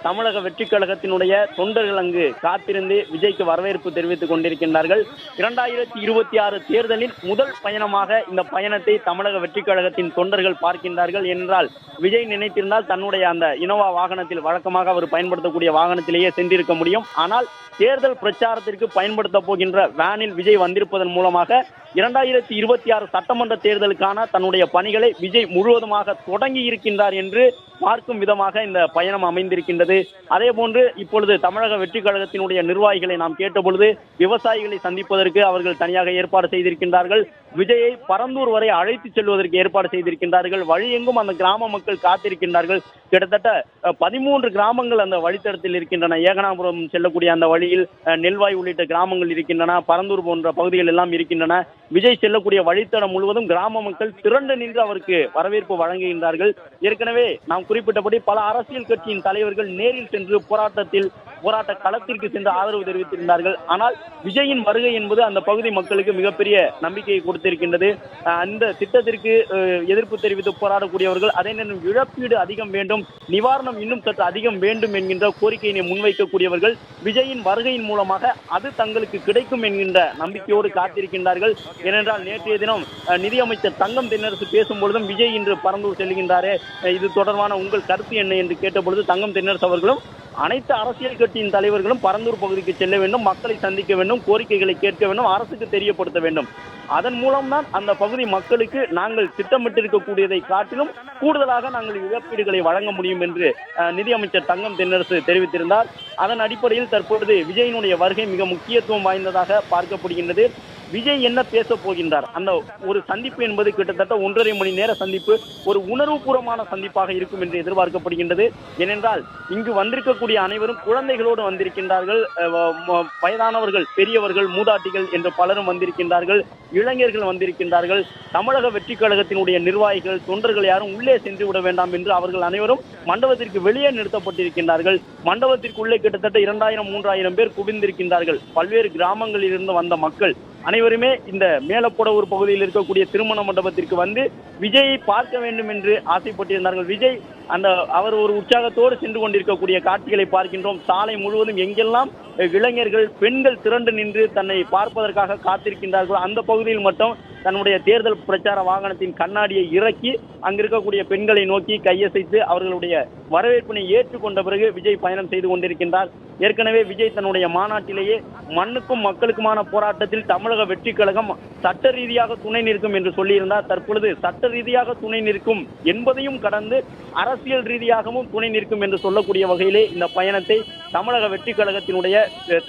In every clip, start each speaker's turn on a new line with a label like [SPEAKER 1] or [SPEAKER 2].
[SPEAKER 1] தமிழக வெற்றி கழகத்தினுடைய தொண்டர்கள் அங்கு காத்திருந்து விஜய்க்கு வரவேற்பு தெரிவித்துக் கொண்டிருக்கின்றார்கள். 2026 தேர்தலில் முதல் பயணமாக இந்த பயணத்தை தமிழக வெற்றி கழகத்தின் தொண்டர்கள் பார்க்கின்றார்கள். என்றால் விஜய் நினைத்திருந்தால் தன்னுடைய அந்த இனோவா வாகனத்தில் வழக்கமாக அவர் பயன்படுத்தக்கூடிய வாகனத்திலேயே சென்றிருக்க முடியும். ஆனால் தேர்தல் பிரச்சாரத்திற்கு பயன்படுத்த போகின்ற வேனில் விஜய் வந்திருப்பதன் மூலமாக 2026 சட்டமன்ற தேர்தலுக்கான தன்னுடைய பணிகளை விஜய் முழுவதுமாக தொடங்கி இருக்கின்றார் என்று பார்க்கும் விதமாக இந்த பயணம் அமைந்திருக்கின்றது. அதே போன்று இப்பொழுது தமிழக வெற்றி கழகத்தினுடைய நிர்வாகிகளை நாம் கேட்டபொழுது விவசாயிகளை சந்திப்பதற்கு அவர்கள் தனியாக ஏற்பாடு செய்திருக்கின்றார்கள். விஜயை பரந்தூர் வரை அழைத்து செல்வதற்கு ஏற்பாடு செய்திருக்கின்றார்கள். வழியெங்கும் அந்த கிராம மக்கள் காத்திருக்கின்றார்கள். கிட்டத்தட்ட 13 கிராமங்கள் அந்த வழித்தடத்தில் இருக்கின்றன. ஏகனாபுரம் செல்லக்கூடிய அந்த வழியில் நெல்வாய் உள்ளிட்ட கிராமங்கள் இருக்கின்றன. பரந்தூர் போன்ற பகுதிகள் எல்லாம் இருக்கின்றன. விஜய் செல்லக்கூடிய வழித்தடம் முழுவதும் கிராம மக்கள் திரண்டு நின்று அவருக்கு வரவேற்பு வழங்குகின்றார்கள். ஏற்கனவே நாம் குறிப்பிட்டபடி பல அரசியல் கட்சியின் தலைவர்கள் நேரில் சென்று போராட்ட களத்திற்கு சென்று ஆதரவு தெரிவித்திருந்தார்கள். ஆனால் விஜயின் வருகை என்பது அந்த பகுதி மக்களுக்கு மிகப்பெரிய நம்பிக்கையை கொடுத்திருக்கின்றது. அந்த திட்டத்திற்கு எதிர்ப்பு தெரிவித்து போராடக்கூடியவர்கள் அதே நேரம் இழப்பீடு அதிகம் வேண்டும், நிவாரணம் இன்னும் சற்று அதிகம் வேண்டும் என்கின்ற கோரிக்கையினை முன்வைக்கக்கூடியவர்கள் விஜயின் வருகையின் மூலமாக அது தங்களுக்கு கிடைக்கும் என்கின்ற நம்பிக்கையோடு காத்திருக்கின்றார்கள். ஏனென்றால் நேற்றைய தினம் நிதியமைச்சர் தங்கம் தென்னரசு பேசும்பொழுதும் விஜய் இன்று பரந்தூர் செல்கின்றாரே, இது தொடர்பான உங்கள் கருத்து என்ன என்று கேட்டபொழுது தங்கம் தென்னரசு அவர்களும் அனைத்து அரசியல் கட்சியின் தலைவர்களும் பரந்தூர் பகுதிக்கு செல்ல வேண்டும், மக்களை சந்திக்க வேண்டும், கோரிக்கைகளை கேட்க வேண்டும், அரசுக்கு தெரியப்படுத்த வேண்டும். அதன் மூலம்தான் அந்த பகுதி மக்களுக்கு நாங்கள் திட்டமிட்டிருக்கக்கூடியதை காட்டிலும் கூடுதலாக நாங்கள் இழப்பீடுகளை வழங்க முடியும் என்று நிதியமைச்சர் தங்கம் தென்னரசு தெரிவித்திருந்தார். அதன் அடிப்படையில் தற்பொழுது விஜயினுடைய வருகை மிக முக்கியத்துவம் வாய்ந்ததாக பார்க்கப்படுகின்றது. விஜய் என்ன பேச போகின்றார்? அந்த ஒரு சந்திப்பு என்பது கிட்டத்தட்ட 1.5 மணி நேர சந்திப்பு ஒரு உணர்வுபூர்வமான சந்திப்பாக இருக்கும் என்று எதிர்பார்க்கப்படுகின்றது. ஏனென்றால் இங்கு வந்திருக்கக்கூடிய அனைவரும் குழந்தைகளோடு வந்திருக்கின்றார்கள். வயதானவர்கள், பெரியவர்கள், மூதாட்டிகள் என்று பலரும் வந்திருக்கின்றார்கள். இளைஞர்கள் வந்திருக்கின்றார்கள். தமிழக வெற்றி கழகத்தினுடைய நிர்வாகிகள், தொண்டர்கள் யாரும் உள்ளே சென்று விட வேண்டாம் என்று அவர்கள் அனைவரும் மண்டபத்திற்கு வெளியே நிறுத்தப்பட்டிருக்கின்றார்கள். மண்டபத்திற்குள்ளே கிட்டத்தட்ட 2000-3000 பேர் குவிந்திருக்கின்றார்கள். பல்வேறு கிராமங்களில் இருந்து வந்த மக்கள் அனைவருமே இந்த மேலப்புடவூர் பகுதியில் இருக்கக்கூடிய திருமண மண்டபத்திற்கு வந்து விஜயை பார்க்க வேண்டும் என்று ஆசைப்பட்டிருந்தார்கள். விஜய் அவர் ஒரு உற்சாகத்தோடு சென்று கொண்டிருக்கக்கூடிய காட்சிகளை பார்க்கின்றோம். சாலை முழுவதும் எங்கெல்லாம் இளைஞர்கள், பெண்கள் திரண்டு நின்று தன்னை பார்ப்பதற்காக காத்திருக்கின்றார்கள். அந்த பகுதியில் மட்டும் தன்னுடைய தேர்தல் பிரச்சார வாகனத்தின் கண்ணாடியை இறக்கி அங்கிருக்கக்கூடிய பெண்களை நோக்கி கையசைத்து அவர்களுடைய வரவேற்பினை ஏற்றுக்கொண்ட பிறகு விஜய் பயணம் செய்து கொண்டிருக்கின்றார். ஏற்கனவே விஜய் தன்னுடைய மாநாட்டிலேயே மண்ணுக்கும் மக்களுக்குமான போராட்டத்தில் தமிழக வெற்றி கழகம் சட்ட ரீதியாக துணை நிற்கும் என்று சொல்லியிருந்தார். தற்பொழுது சட்ட ரீதியாக துணை நிற்கும் என்பதையும் கடந்து அரசியல் ரீதியாகவும் துணை நிற்கும் என்று சொல்லக்கூடிய வகையிலே இந்த பயணத்தை தமிழக வெற்றி கழகத்தினுடைய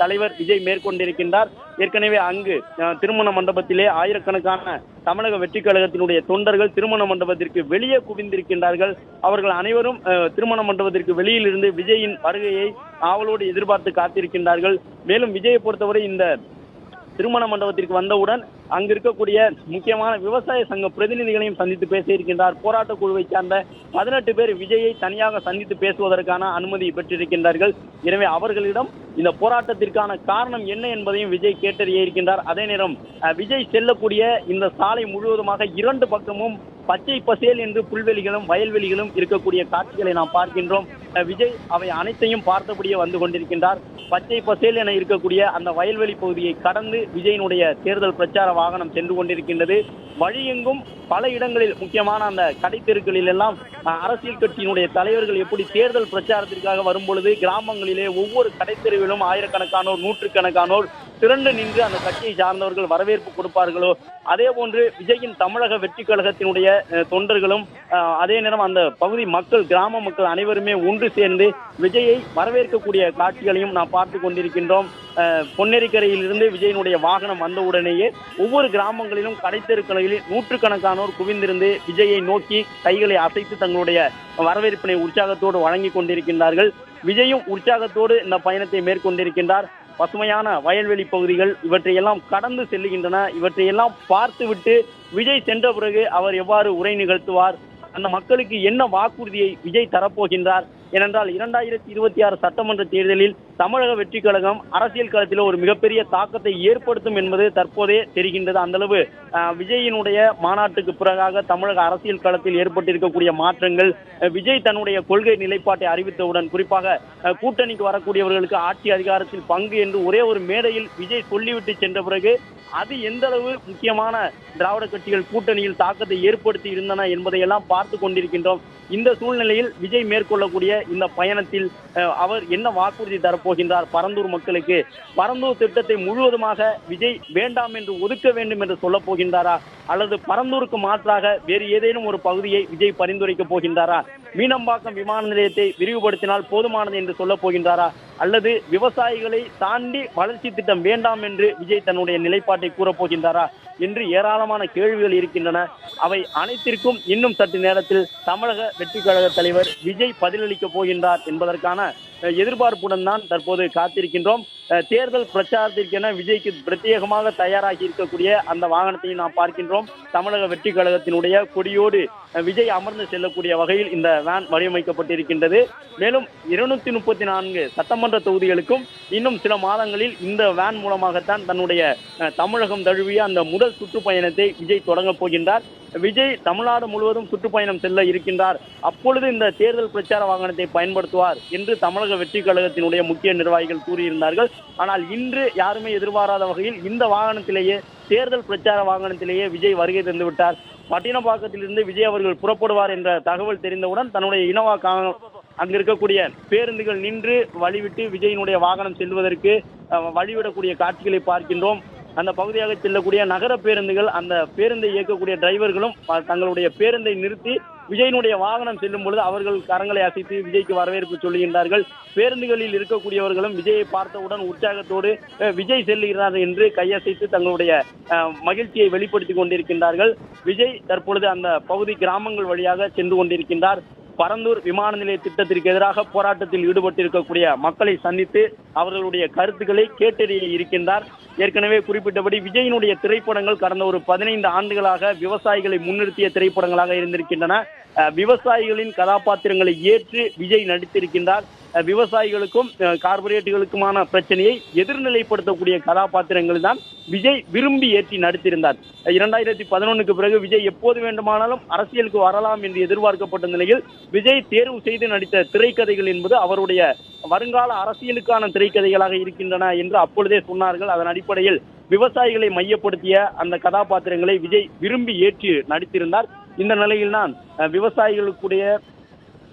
[SPEAKER 1] தலைவர் விஜய் மேற்கொண்டிருக்கின்றார். ஏற்கனவே அங்கு திருமண மண்டபத்திலே ஆயிரக்கணக்கான தமிழக வெற்றி கழகத்தினுடைய தொண்டர்கள் திருமண மண்டபத்திற்கு வெளியே குவிந்திருக்கின்றார்கள். அவர்கள் அனைவரும் திருமண மண்டபத்திற்கு வெளியில் இருந்து விஜயின் வருகையை ஆவலோடு எதிர்பார்த்து காத்திருக்கின்றார்கள். மேலும் விஜயை பொறுத்தவரை இந்த திருமண மண்டபத்திற்கு வந்தவுடன் அங்கு இருக்கக்கூடிய முக்கியமான விவசாய சங்க பிரதிநிதிகளையும் சந்தித்து பேச இருக்கின்றார். போராட்ட குழுவை சார்ந்த 18 பேர் விஜயை தனியாக சந்தித்து பேசுவதற்கான அனுமதி பெற்றிருக்கின்றார்கள். எனவே அவர்களிடம் இந்த போராட்டத்திற்கான காரணம் என்ன என்பதையும் விஜய் கேட்டறிய இருக்கின்றார். அதே நேரம் விஜய் செல்லக்கூடிய இந்த சாலை முழுவதுமாக 2 பக்கமும் பச்சை பசேல் என்று புல்வெளிகளும் வயல்வெளிகளும் இருக்கக்கூடிய காட்சிகளை நாம் பார்க்கின்றோம். விஜய் அவை அனைத்தையும் பார்த்தபடியே வந்து கொண்டிருக்கின்றார். பச்சை பசேல் என இருக்கக்கூடிய அந்த வயல்வெளி பகுதியை கடந்து விஜயினுடைய தேர்தல் பிரச்சார வாகனம் சென்று கொண்டிருக்கின்றது. வழியெங்கும் பல இடங்களில் முக்கியமான அந்த கடைத்தெருக்களில் எல்லாம் அரசியல் கட்சியினுடைய தலைவர்கள் எப்படி தேர்தல் பிரச்சாரத்திற்காக வரும்பொழுது கிராமங்களிலே ஒவ்வொரு கடைத்தெருவிலும் ஆயிரக்கணக்கானோர், நூற்றுக்கணக்கானோர் திரண்டு நின்று அந்த கட்சியை சார்ந்தவர்கள் வரவேற்பு கொடுப்பார்களோ அதே போன்று விஜயின் தமிழக வெற்றி கழகத்தினுடைய தொண்டர்களும் அதே நேரம் அந்த பகுதி மக்கள், கிராம மக்கள் அனைவருமே ஒன்று சேர்ந்து விஜயை வரவேற்கக்கூடிய காட்சிகளையும் நாம் பார்த்து கொண்டிருக்கின்றோம். பொன்னேரிக்கரையிலிருந்து விஜயினுடைய வாகனம் வந்தவுடனேயே ஒவ்வொரு கிராமங்களிலும் கடைத்தெருக்களில் நூற்றுக்கணக்கானோர் குவிந்திருந்து விஜயை நோக்கி கைகளை அசைத்து தங்களுடைய வரவேற்பினை உற்சாகத்தோடு வழங்கி கொண்டிருக்கின்றார்கள். விஜயும் உற்சாகத்தோடு இந்த பயணத்தை மேற்கொண்டிருக்கின்றார். பசுமையான வயல்வெளி பகுதிகள் இவற்றையெல்லாம் கடந்து செல்லுகின்றன. இவற்றையெல்லாம் பார்த்துவிட்டு விஜய் சென்ற பிறகு அவர் எவ்வாறு உரை நிகழ்த்துவார், அந்த மக்களுக்கு என்ன வாக்குறுதியை விஜய் தரப்போகின்றார், ஏனென்றால் 2026 சட்டமன்ற தேர்தலில் தமிழக வெற்றி கழகம் அரசியல் களத்தில் ஒரு மிகப்பெரிய தாக்கத்தை ஏற்படுத்தும் என்பது தற்போதே தெரிகின்றது. அந்த அளவு விஜயினுடைய மாநாட்டுக்கு பிறகாக தமிழக அரசியல் களத்தில் ஏற்பட்டிருக்கக்கூடிய மாற்றங்கள், விஜய் தன்னுடைய கொள்கை நிலைப்பாட்டை அறிவித்தவுடன் குறிப்பாக கூட்டணிக்கு வரக்கூடியவர்களுக்கு ஆட்சி அதிகாரத்தில் பங்கு என்று ஒரே ஒரு மேடையில் விஜய் சொல்லிவிட்டு சென்ற பிறகு அது எந்த அளவு முக்கியமான திராவிட கட்சிகள் கூட்டணியில் தாக்கத்தை ஏற்படுத்தி இருந்தன என்பதையெல்லாம் பார்த்து கொண்டிருக்கின்றோம். இந்த சூழ்நிலையில் விஜய் மேற்கொள்ளக்கூடிய இந்த பயணத்தில் அவர் என்ன வாக்குறுதி தரப்போகின்றார் பரந்தூர் மக்களுக்கு? பரந்தூர் திட்டத்தை முழுவதுமாக விஜய் வேண்டாம் என்று ஒதுக்க வேண்டும் என்று சொல்ல போகின்றாரா, அல்லது பரந்தூருக்கு மாற்றாக வேறு ஏதேனும் ஒரு பகுதியை விஜய் பரிந்துரைக்க போகின்றாரா? மீனம்பாக்கம் விமான நிலையத்தை விரிவுபடுத்தினால் போதுமானது என்று சொல்ல போகின்றாரா, அல்லது விவசாயிகளை தாண்டி வளர்ச்சி திட்டம் வேண்டாம் என்று விஜய் தன்னுடைய நிலைப்பாட்டை கூறப்போகின்றாரா என்று ஏராளமான கேள்விகள் இருக்கின்றன. அவை அனைத்திற்கும் இன்னும் சற்று நேரத்தில் தமிழக வெற்றி கழக தலைவர் விஜய் பதிலளிக்க போகின்றார் என்பதற்கான எதிர்பார்ப்புடன் தான் தற்போது காத்திருக்கின்றோம். தேர்தல் பிரச்சாரத்திற்கென விஜய்க்கு பிரத்யேகமாக தயாராகி இருக்கக்கூடிய அந்த வாகனத்தையும் நாம் பார்க்கின்றோம். தமிழக வெற்றி கழகத்தினுடைய கொடியோடு விஜய் அமர்ந்து செல்லக்கூடிய வகையில் இந்த வேன் வடிவமைக்கப்பட்டிருக்கின்றது. மேலும் 234 சட்டமன்ற தொகுதிகளுக்கும் இன்னும் சில மாதங்களில் இந்த வேன் மூலமாகத்தான் தன்னுடைய தமிழகம் தழுவிய அந்த முதல் சுற்றுப்பயணத்தை விஜய் தொடங்கப் போகின்றார். விஜய் தமிழ்நாடு முழுவதும் சுற்றுப்பயணம் செல்ல இருக்கின்றார். அப்பொழுது இந்த தேர்தல் பிரச்சார வாகனத்தை பயன்படுத்துவார் என்று தமிழக வெற்றி கழகத்தினுடைய முக்கிய நிர்வாகிகள் கூறியிருந்தார்கள். ஆனால் இன்று யாருமே எதிர்பாராத வகையில் இந்த வாகனத்திலேயே, தேர்தல் பிரச்சார வாகனத்திலேயே விஜய் வருகை தந்து விட்டார். பட்டினப்பாக்கத்திலிருந்து விஜய் அவர்கள் புறப்படுவார் என்ற தகவல் தெரிந்தவுடன் தன்னுடைய இனோவா அங்கு இருக்கக்கூடிய பேருந்துகள் நின்று வழிவிட்டு விஜயினுடைய வாகனம் செல்வதற்கு வழிவிடக்கூடிய காட்சிகளை பார்க்கின்றோம். அந்த பகுதியாக செல்லக்கூடிய நகர பேருந்துகள், அந்த பேருந்தை இயக்கக்கூடிய டிரைவர்களும் தங்களுடைய பேருந்தை நிறுத்தி விஜயினுடைய வாகனம் செல்லும் பொழுது அவர்கள் கரங்களை அசைத்து விஜய்க்கு வரவேற்பு சொல்லுகின்றார்கள். பேருந்துகளில் இருக்கக்கூடியவர்களும் விஜயை பார்த்தவுடன் உற்சாகத்தோடு விஜய் செல்லுகிறார் என்று கையசைத்து தங்களுடைய மகிழ்ச்சியை வெளிப்படுத்தி கொண்டிருக்கின்றார்கள். விஜய் தற்பொழுது அந்த பகுதி கிராமங்கள் வழியாக சென்று கொண்டிருக்கின்றார். பரந்தூர் விமான நிலைய திட்டத்திற்கு எதிராக போராட்டத்தில் ஈடுபட்டிருக்கக்கூடிய மக்களை சந்தித்து அவர்களுடைய கருத்துக்களை கேட்டறிய இருக்கின்றார். ஏற்கனவே குறிப்பிட்டபடி விஜயினுடைய திரைப்படங்கள் கடந்த ஒரு 15 ஆண்டுகளாக விவசாயிகளை முன்னிறுத்திய திரைப்படங்களாக இருந்திருக்கின்றன. விவசாயிகளின் கதாபாத்திரங்களை ஏற்று விஜய் நடித்திருக்கின்றார். விவசாயிகளுக்கும் கார்பரேட்டுகளுக்குமான பிரச்சனையை எதிர்நிலைப்படுத்தக்கூடிய கதாபாத்திரங்கள் தான் விஜய் விரும்பி ஏற்றி நடித்திருந்தார். 2011க்கு பிறகு விஜய் எப்போது வேண்டுமானாலும் அரசியலுக்கு வரலாம் என்று எதிர்பார்க்கப்பட்ட நிலையில் விஜய் தேர்வு செய்து நடித்த திரைக்கதைகள் என்பது அவருடைய வருங்கால அரசியலுக்கான திரைக்கதைகளாக இருக்கின்றன என்று அப்பொழுதே சொன்னார்கள். அதன் அடிப்படையில் விவசாயிகளை மையப்படுத்திய அந்த கதாபாத்திரங்களை விஜய் விரும்பி ஏற்றி நடித்திருந்தார். இந்த நிலையில்தான் விவசாயிகளுக்குடைய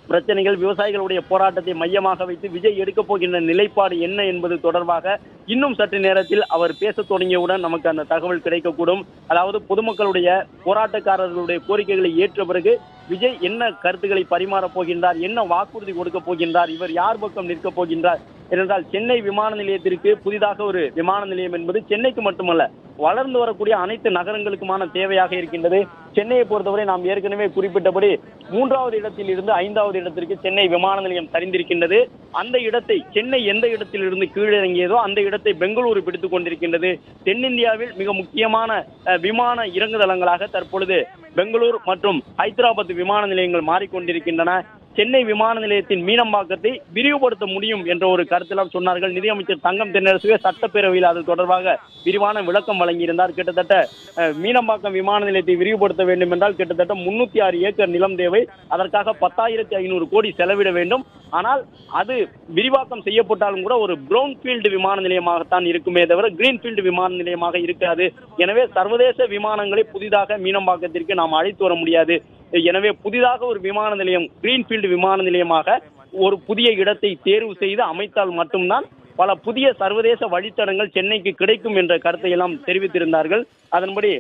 [SPEAKER 1] பிரச்சனைகள், விவசாயிகளுடைய போராட்டத்தை மையமாக வைத்து விஜய் எடுக்கப் போகின்ற நிலைப்பாடு என்ன என்பது தொடர்பாக இன்னும் சற்று நேரத்தில் அவர் பேச தொடங்கியவுடன் நமக்கு அந்த தகவல் கிடைக்கக்கூடும். அதாவது பொதுமக்களுடைய, போராட்டக்காரர்களுடைய கோரிக்கைகளை ஏற்ற பிறகு விஜய் என்ன கருத்துக்களை பரிமாறப் போகின்றார், என்ன வாக்குறுதி கொடுக்க போகின்றார், இவர் யார் பக்கம் நிற்கப் போகின்றார் என்றால், சென்னை விமான நிலையத்திற்கு புதிதாக ஒரு விமான நிலையம் என்பது சென்னைக்கு மட்டுமல்ல, வளர்ந்து வரக்கூடிய அனைத்து நகரங்களுக்குமான தேவையாக இருக்கின்றது. சென்னையை பொறுத்தவரை நாம் ஏற்கனவே குறிப்பிட்டபடி 3வது இடத்தில் இருந்து 5வது இடத்திற்கு சென்னை விமான நிலையம் சரிந்திருக்கின்றது. அந்த இடத்தை, சென்னை எந்த இடத்தில் இருந்து கீழிறங்கியதோ அந்த இடத்தை பெங்களூரு பிடித்துக் கொண்டிருக்கின்றது. தென்னிந்தியாவில் மிக முக்கியமான விமான இறங்குதளங்களாக தற்பொழுது பெங்களூர் மற்றும் ஹைதராபாத் விமான நிலையங்கள் மாறிக்கொண்டிருக்கின்றன. சென்னை விமான நிலையத்தின் மீனம்பாக்கத்தை விரிவுபடுத்த முடியும் என்ற ஒரு கருத்தெல்லாம் சொன்னார்கள். நிதியமைச்சர் தங்கம் தென்னரசுவே சட்டப்பேரவையில் அது தொடர்பாக விரிவான விளக்கம் வழங்கியிருந்தார். கிட்டத்தட்ட மீனம்பாக்கம் விமான நிலையத்தை விரிவுபடுத்த வேண்டும் என்றால் கிட்டத்தட்ட 306 ஏக்கர் நிலம் தேவை. அதற்காக 10,500 கோடி செலவிட வேண்டும். ஆனால் அது விரிவாக்கம் செய்யப்பட்டாலும் கூட ஒரு பிரவுன்ஃபீல்டு விமான நிலையமாகத்தான் இருக்குமே தவிர கிரீன்ஃபீல்டு விமான நிலையமாக இருக்காது. எனவே சர்வதேச விமானங்களை புதிதாக மீனம்பாக்கத்திற்கு நாம் அழைத்து வர முடியாது. எனவே புதிதாக ஒரு விமான நிலையம், கிரீன்ஃபீல்டு விமான நிலையமாக ஒரு புதிய இடத்தை தேர்வு செய்து அமைத்தால் மட்டும்தான் பல புதிய சர்வதேச வழித்தடங்கள் சென்னைக்கு கிடைக்கும் என்ற கருத்தை எல்லாம் தெரிவித்திருந்தார்கள். அதன்படி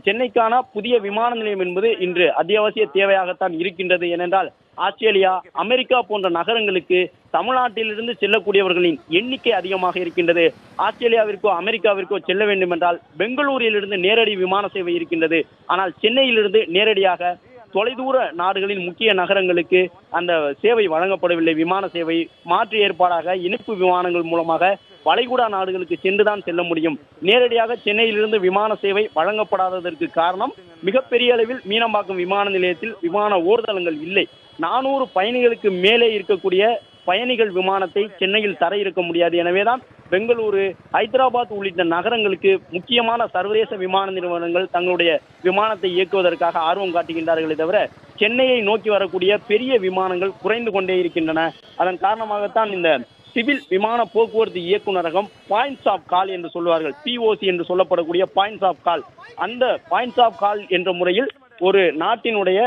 [SPEAKER 1] சென்னைக்கான புதிய விமான நிலையம் என்பது இன்று அத்தியாவசிய தேவையாகத்தான் இருக்கின்றது. ஏனென்றால் ஆஸ்திரேலியா, அமெரிக்கா போன்ற நகரங்களுக்கு தமிழ்நாட்டிலிருந்து செல்லக்கூடியவர்களின் எண்ணிக்கை அதிகமாக இருக்கின்றது. ஆஸ்திரேலியாவிற்கோ அமெரிக்காவிற்கோ செல்ல வேண்டும் என்றால் பெங்களூரிலிருந்து நேரடி விமான சேவை இருக்கின்றது. ஆனால் சென்னையிலிருந்து நேரடியாக தொலைதூர நாடுகளின் முக்கிய நகரங்களுக்கு அந்த சேவை வழங்கப்படவில்லை. விமான சேவை மாற்று ஏற்பாடாக இனிப்பு விமானங்கள் மூலமாக வளைகுடா நாடுகளுக்கு சென்றுதான் செல்ல முடியும். நேரடியாக சென்னையிலிருந்து விமான சேவை வழங்கப்படாததற்கு காரணம் மிகப்பெரிய அளவில் மீனம்பாக்கம் விமான நிலையத்தில் விமான ஓடுதளங்கள் இல்லை. 400 பயணிகளுக்கு மேலே இருக்கக்கூடிய பயணிகள் விமானத்தை சென்னையில் தர இருக்க முடியாது. எனவேதான் பெங்களூரு, ஹைதராபாத் உள்ளிட்ட நகரங்களுக்கு முக்கியமான சர்வதேச விமான நிறுவனங்கள் தங்களுடைய விமானத்தை இயக்குவதற்காக ஆர்வம் காட்டுகின்றார்களே தவிர சென்னையை நோக்கி வரக்கூடிய பெரிய விமானங்கள் குறைந்து கொண்டே இருக்கின்றன. அதன் காரணமாகத்தான் இந்த சிவில் விமான போக்குவரத்து இயக்குநரகம் பாயிண்ட்ஸ் ஆஃப் கால் என்று சொல்வார்கள், பிஓசி என்று சொல்லப்படக்கூடிய பாயிண்ட்ஸ் ஆஃப் கால், அந்த பாயிண்ட்ஸ் ஆஃப் கால் என்ற முறையில் ஒரு நாட்டினுடைய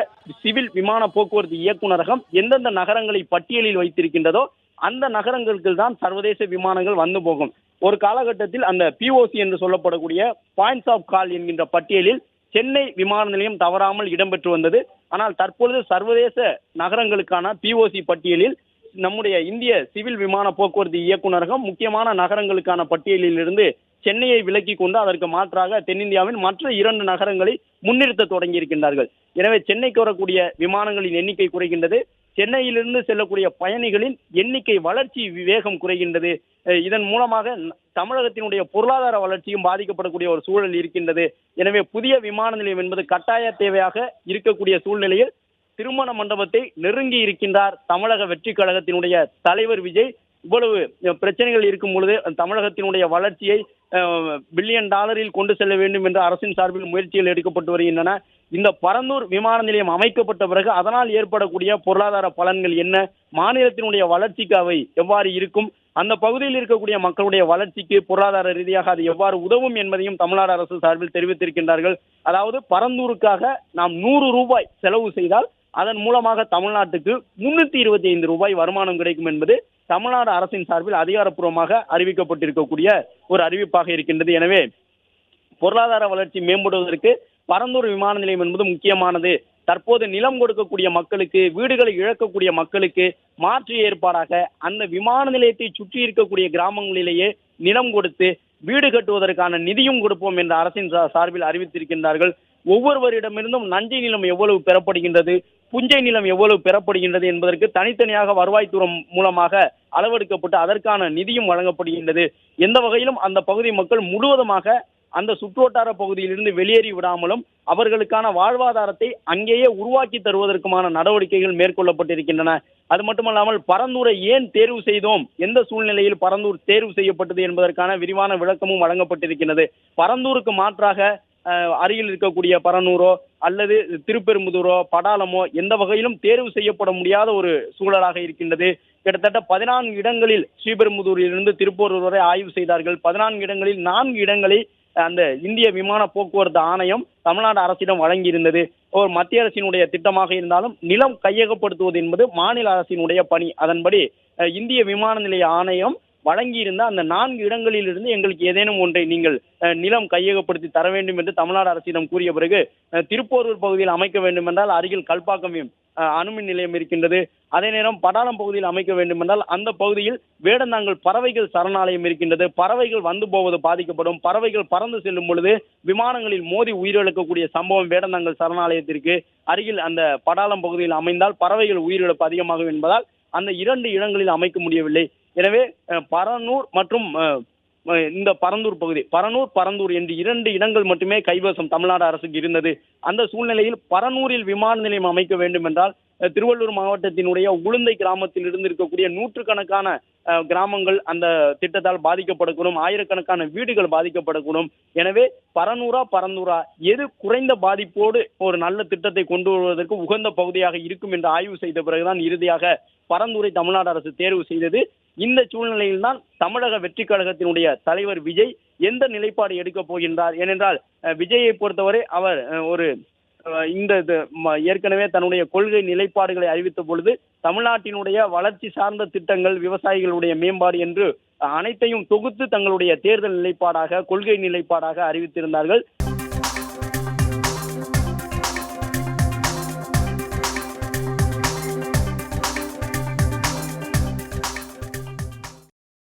[SPEAKER 1] சிவில் விமான போக்குவரத்து இயக்குநரகம் எந்தெந்த நகரங்களை பட்டியலில் வைத்திருக்கின்றதோ அந்த நகரங்களுக்கு தான் சர்வதேச விமானங்கள் வந்து போகும். ஒரு காலகட்டத்தில் அந்த பிஓசி என்று சொல்லப்படக்கூடிய பாயிண்ட்ஸ் ஆஃப் கால் என்கின்ற பட்டியலில் சென்னை விமான நிலையம் தவறாமல் இடம்பெற்று வந்தது. ஆனால் தற்பொழுது சர்வதேச நகரங்களுக்கான பிஓசி பட்டியலில் நம்முடைய இந்திய சிவில் விமான போக்குவரத்து இயக்குநரகம் முக்கியமான நகரங்களுக்கான பட்டியலில் இருந்து சென்னையை விலக்கி கொண்டு அதற்கு மாற்றாக தென்னிந்தியாவின் மற்ற 2 நகரங்களை முன்னிறுத்த தொடங்கி இருக்கின்றார்கள். எனவே சென்னைக்கு வரக்கூடிய விமானங்களின் எண்ணிக்கை குறைகின்றது. சென்னையிலிருந்து செல்லக்கூடிய பயணிகளின் எண்ணிக்கை வளர்ச்சி வேகம் குறைகின்றது. இதன் மூலமாக தமிழகத்தினுடைய பொருளாதார வளர்ச்சியும் பாதிக்கப்படக்கூடிய ஒரு சூழல் இருக்கின்றது. எனவே புதிய விமான நிலையம் என்பது கட்டாய தேவையாக இருக்கக்கூடிய சூழ்நிலையில் திருமண மண்டபத்தை நெருங்கி இருக்கின்றார் தமிழக வெற்றி கழகத்தினுடைய தலைவர் விஜய். இவ்வளவு பிரச்சனைகள் இருக்கும் பொழுது தமிழகத்தினுடைய வளர்ச்சியை பில்லியன் டாலரில் கொண்டு செல்ல வேண்டும் என்று அரசின் சார்பில் முயற்சிகள் எடுக்கப்பட்டு வருகின்றன. இந்த பரந்தூர் விமான நிலையம் அமைக்கப்பட்ட பிறகு அதனால் ஏற்படக்கூடிய பொருளாதார பலன்கள் என்ன, மாநிலத்தினுடைய வளர்ச்சிக்கு அவை எவ்வாறு இருக்கும், அந்த பகுதியில் இருக்கக்கூடிய மக்களுடைய வளர்ச்சிக்கு பொருளாதார ரீதியாக அது எவ்வாறு உதவும் என்பதையும் தமிழ்நாடு அரசு சார்பில் தெரிவித்திருக்கின்றார்கள். அதாவது பரந்தூருக்காக நாம் 100 ரூபாய் செலவு செய்தால் அதன் மூலமாக தமிழ்நாட்டுக்கு 325 ரூபாய் வருமானம் கிடைக்கும் என்பது தமிழ்நாடு அரசின் சார்பில் அதிகாரப்பூர்வமாக அறிவிக்கப்பட்டிருக்கக்கூடிய ஒரு அறிவிப்பாக இருக்கின்றது. எனவே பொருளாதார வளர்ச்சி மேம்படுவதற்கு பரந்தூர் விமான நிலையம் என்பது முக்கியமானது. தற்போது நிலம் கொடுக்கக்கூடிய மக்களுக்கு, வீடுகளை இழக்கக்கூடிய மக்களுக்கு மாற்று ஏற்பாடாக அந்த விமான நிலையத்தை சுற்றி இருக்கக்கூடிய கிராமங்களிலேயே நிலம் கொடுத்து வீடு கட்டுவதற்கான நிதியும் கொடுப்போம் என்ற அரசின் சார்பில் அறிவித்திருக்கின்றார்கள். ஒவ்வொருவரிடமிருந்தும் நஞ்சை நிலம் எவ்வளவு பெறப்படுகின்றது, புஞ்சை நிலம் எவ்வளவு பெறப்படுகின்றது என்பதற்கு தனித்தனியாக வருவாய்த்துறை மூலமாக அளவெடுக்கப்பட்டு அதற்கான நிதியும் வழங்கப்படுகின்றது. எந்த வகையிலும் அந்த பகுதி மக்கள் முழுவதுமாக அந்த சுற்றுவட்டார பகுதியிலிருந்து வெளியேறி விடாமலும் அவர்களுக்கான வாழ்வாதாரத்தை அங்கேயே உருவாக்கி தருவதற்குமான நடவடிக்கைகள் மேற்கொள்ளப்பட்டிருக்கின்றன. அது மட்டுமல்லாமல் பரந்தூரை ஏன் தேர்வு செய்தோம், எந்த சூழ்நிலையில் பரந்தூர் தேர்வு செய்யப்பட்டது என்பதற்கான விரிவான விளக்கமும் வழங்கப்பட்டிருக்கின்றது. பரந்தூருக்கு மாற்றாக அருகில் இருக்கக்கூடிய பரனூரோ அல்லது திருப்பெரும்புதூரோ படாலமோ எந்த வகையிலும் தேர்வு செய்யப்பட முடியாத ஒரு சூழலாக இருக்கின்றது. கிட்டத்தட்ட 14 இடங்களில் ஸ்ரீபெரும்புதூரிலிருந்து திருப்பூர் வரை ஆய்வு செய்தார்கள். 14 இடங்களில் 4 இடங்களை அந்த இந்திய விமான போக்குவரத்து ஆணையம் தமிழ்நாடு அரசிடம் வழங்கியிருந்தது. ஒரு மத்திய அரசினுடைய திட்டமாக இருந்தாலும் நிலம் கையகப்படுத்துவது என்பது மாநில அரசினுடைய பணி. அதன்படி இந்திய விமான நிலைய ஆணையம் வழங்கியிருந்த அந்த 4 இடங்களில் இருந்து எங்களுக்கு ஏதேனும் ஒன்றை நீங்கள் நிலம் கையகப்படுத்தி தர வேண்டும் என்று தமிழ்நாடு அரசிடம் கூறிய பிறகு திருப்போரூர் பகுதியில் அமைக்க வேண்டும் என்றால் அருகில் கல்பாக்கம் அணுமின் நிலையம் இருக்கின்றது. அதே நேரம் படாலம் பகுதியில் அமைக்க வேண்டும் என்றால் அந்த பகுதியில் வேடந்தாங்கல் பறவைகள் சரணாலயம் இருக்கின்றது. பறவைகள் வந்து போவது பாதிக்கப்படும். பறவைகள் பறந்து செல்லும் பொழுது விமானங்களில் மோதி உயிரிழக்கக்கூடிய சம்பவம் வேடந்தாங்கல் சரணாலயத்திற்கு அருகில் அந்த படாலம் பகுதியில் அமைந்தால் பறவைகள் உயிரிழப்பு அதிகமாகும் என்பதால் அந்த 2 இடங்களில் அமைக்க முடியவில்லை. எனவே பரனூர் மற்றும் இந்த பரந்தூர் பகுதி, பரந்தூர் என்று 2 இடங்கள் மட்டுமே கைவசம் தமிழ்நாடு அரசுக்கு இருந்தது. அந்த சூழ்நிலையில் பரனூரில் விமான நிலையம் அமைக்க வேண்டும் என்றால் திருவள்ளூர் மாவட்டத்தினுடைய உளுந்தை கிராமத்தில் இருந்து இருக்கக்கூடிய நூற்றுக்கணக்கான கிராமங்கள் அந்த திட்டத்தால் பாதிக்கப்படக்கூடும், ஆயிரக்கணக்கான வீடுகள் பாதிக்கப்படக்கூடும். எனவே பரந்தூரா எது குறைந்த பாதிப்போடு ஒரு நல்ல திட்டத்தை கொண்டு வருவதற்கு உகந்த பகுதியாக இருக்கும் என்று ஆய்வு செய்த பிறகுதான் இறுதியாக பரந்தூரை தமிழ்நாடு அரசு தேர்வு செய்தது. இந்த சூழ்நிலையில் தான் தமிழக வெற்றி கழகத்தினுடைய தலைவர் விஜய் எந்த நிலைப்பாடு எடுக்கப் போகின்றார். ஏனென்றால் விஜயை பொறுத்தவரை அவர் ஒரு ஏற்கனவே தன்னுடைய கொள்கை நிலைப்பாடுகளை அறிவித்த பொழுது தமிழ்நாட்டினுடைய வளர்ச்சி சார்ந்த திட்டங்கள், விவசாயிகளுடைய மேம்பாடு என்று அனைத்தையும் தொகுத்து தங்களுடைய தேர்தல் நிலைப்பாடாக, கொள்கை நிலைப்பாடாக அறிவித்திருந்தார்கள்.